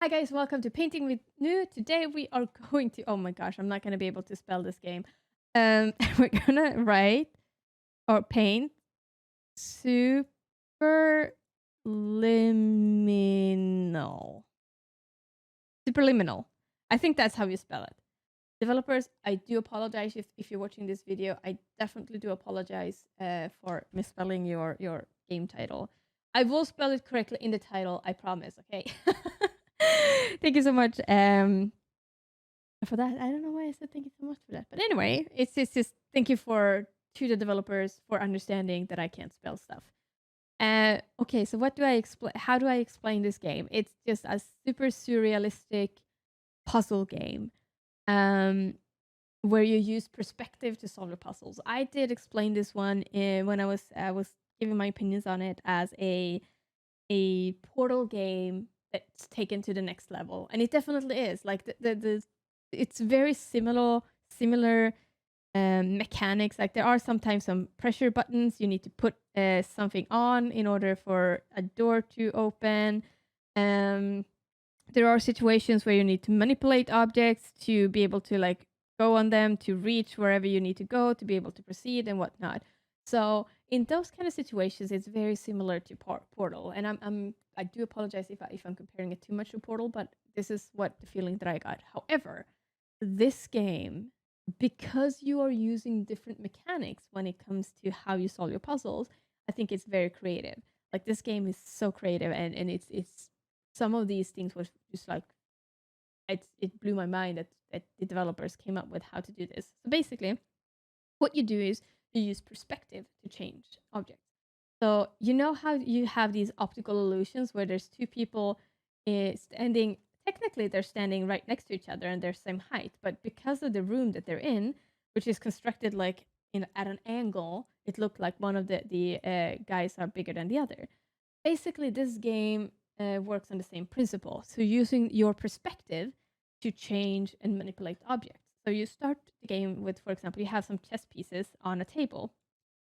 Hi guys, welcome to Painting with New. Today we are going to, oh my gosh, I'm not going to be able to spell this game. We're going to write or paint Superliminal. Superliminal. I think that's how you spell it. Developers, I do apologize if you're watching this video. I definitely do apologize for misspelling your game title. I will spell it correctly in the title, I promise, okay? Thank you so much for that. I don't know why I said thank you so much for that. But anyway, it's just thank you to the developers for understanding that I can't spell stuff. Okay, so what do I explain? How do I explain this game? It's just a super surrealistic puzzle game. Where you use perspective to solve the puzzles. I did explain this one when I was giving my opinions on it as a portal game that's taken to the next level, and it definitely is. Like the it's very similar mechanics. Like there are sometimes some pressure buttons you need to put something on in order for a door to open. There are situations where you need to manipulate objects to be able to like go on them to reach wherever you need to go to be able to proceed and whatnot. So in those kind of situations, it's very similar to Portal. And I do apologize if I'm comparing it too much to Portal, but this is what the feeling that I got. However, this game, because you are using different mechanics when it comes to how you solve your puzzles, I think it's very creative. Like this game is so creative, and it's some of these things was just like it blew my mind that the developers came up with how to do this. So basically, what you do is you use perspective to change objects. So you know how you have these optical illusions where there's two people standing. Technically, they're standing right next to each other and they're same height, but because of the room that they're in, which is constructed like at an angle, it looked like one of the guys are bigger than the other. Basically, this game works on the same principle. So using your perspective to change and manipulate objects. So you start the game with, for example, you have some chess pieces on a table.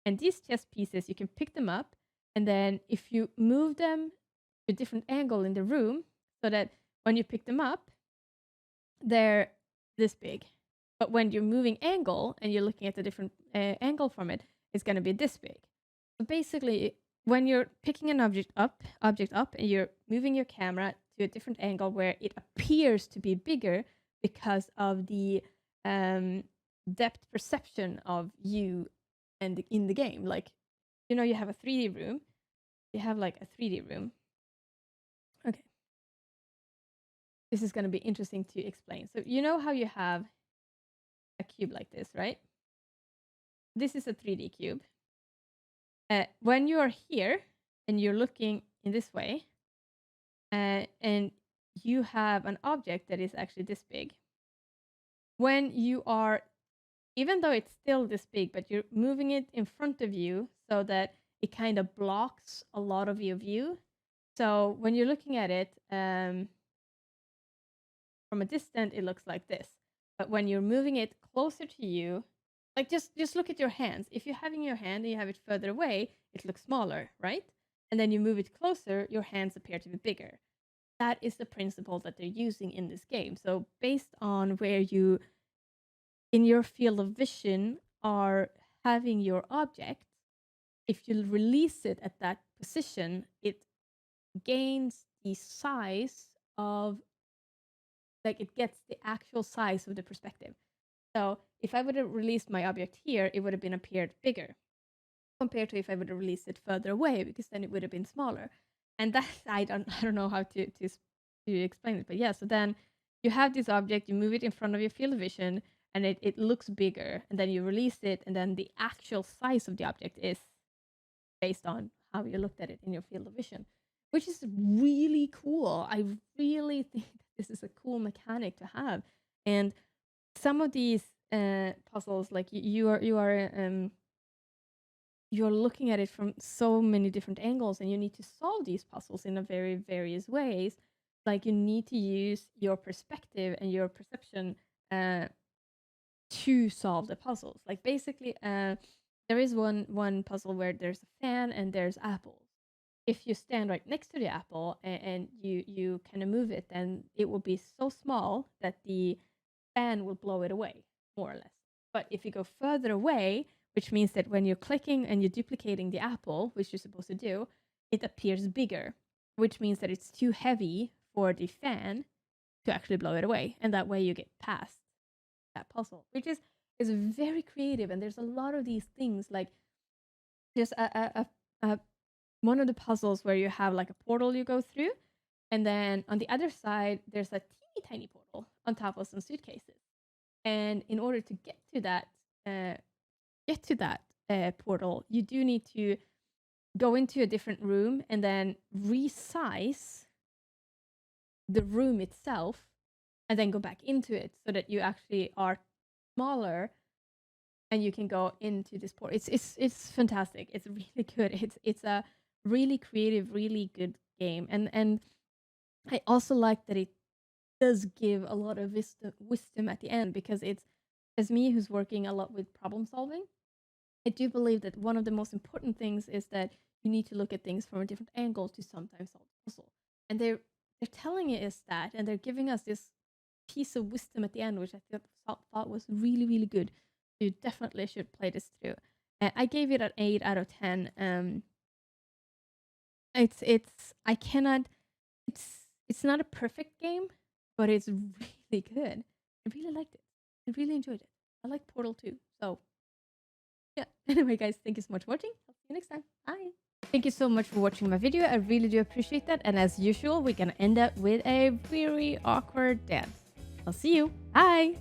And these chess pieces, you can pick them up. And then if you move them to a different angle in the room, so that when you pick them up, they're this big. But when you're moving angle and you're looking at a different angle from it, it's going to be this big. So basically, when you're picking an object up, and you're moving your camera to a different angle where it appears to be bigger because of the depth perception of you and in the game. Like, you have a 3D room. You have like a 3D room. Okay. This is going to be interesting to explain. So you know how you have a cube like this, right? This is a 3D cube. When you are here and you're looking in this way, and you have an object that is actually this big, when you are, even though it's still this big, but you're moving it in front of you so that it kind of blocks a lot of your view. So when you're looking at it from a distance, it looks like this. But when you're moving it closer to you, like just look at your hands. If you're having your hand and you have it further away, it looks smaller, right? And then you move it closer, your hands appear to be bigger. That is the principle that they're using in this game. So based on where you, in your field of vision, are having your object, if you release it at that position, it gains the size of, like it gets the actual size of the perspective. So if I would have released my object here, it would have been appeared bigger compared to if I would have released it further away, because then it would have been smaller. And that I don't know how to explain it, but yeah. So then you have this object, you move it in front of your field of vision, and it looks bigger, and then you release it, and then the actual size of the object is based on how you looked at it in your field of vision, which is really cool. I really think this is a cool mechanic to have. And some of these puzzles, like you're looking at it from so many different angles, and you need to solve these puzzles in a very various ways. Like you need to use your perspective and your perception to solve the puzzles. Like basically, there is one puzzle where there's a fan and there's apples. if you stand right next to the apple and you kind of move it, then it will be so small that the fan will blow it away, more or less. But if you go further away, which means that when you're clicking and you're duplicating the apple, which you're supposed to do, it appears bigger, which means that it's too heavy for the fan to actually blow it away. And that way you get past that puzzle, which is very creative. And there's a lot of these things, like there's a one of the puzzles where you have like a portal you go through, and then on the other side there's a teeny tiny portal on top of some suitcases. And in order to get to that portal, you do need to go into a different room and then resize the room itself, and then go back into it so that you actually are smaller and you can go into this port. It's fantastic. It's really good. It's a really creative, really good game. And I also like that it does give a lot of wisdom at the end, because it's, as me who's working a lot with problem solving, I do believe that one of the most important things is that you need to look at things from a different angle to sometimes solve the puzzle. And they're telling us that, and they're giving us this piece of wisdom at the end, which I thought was really, really good. You definitely should play this through. I gave it an 8 out of 10. It's not a perfect game, but it's really good. I really liked it. I really enjoyed it. I like Portal 2. So yeah. Anyway, guys, thank you so much for watching. I'll see you next time. Bye. Thank you so much for watching my video. I really do appreciate that. And as usual, we're gonna end up with a very awkward dance. I'll see you. Bye.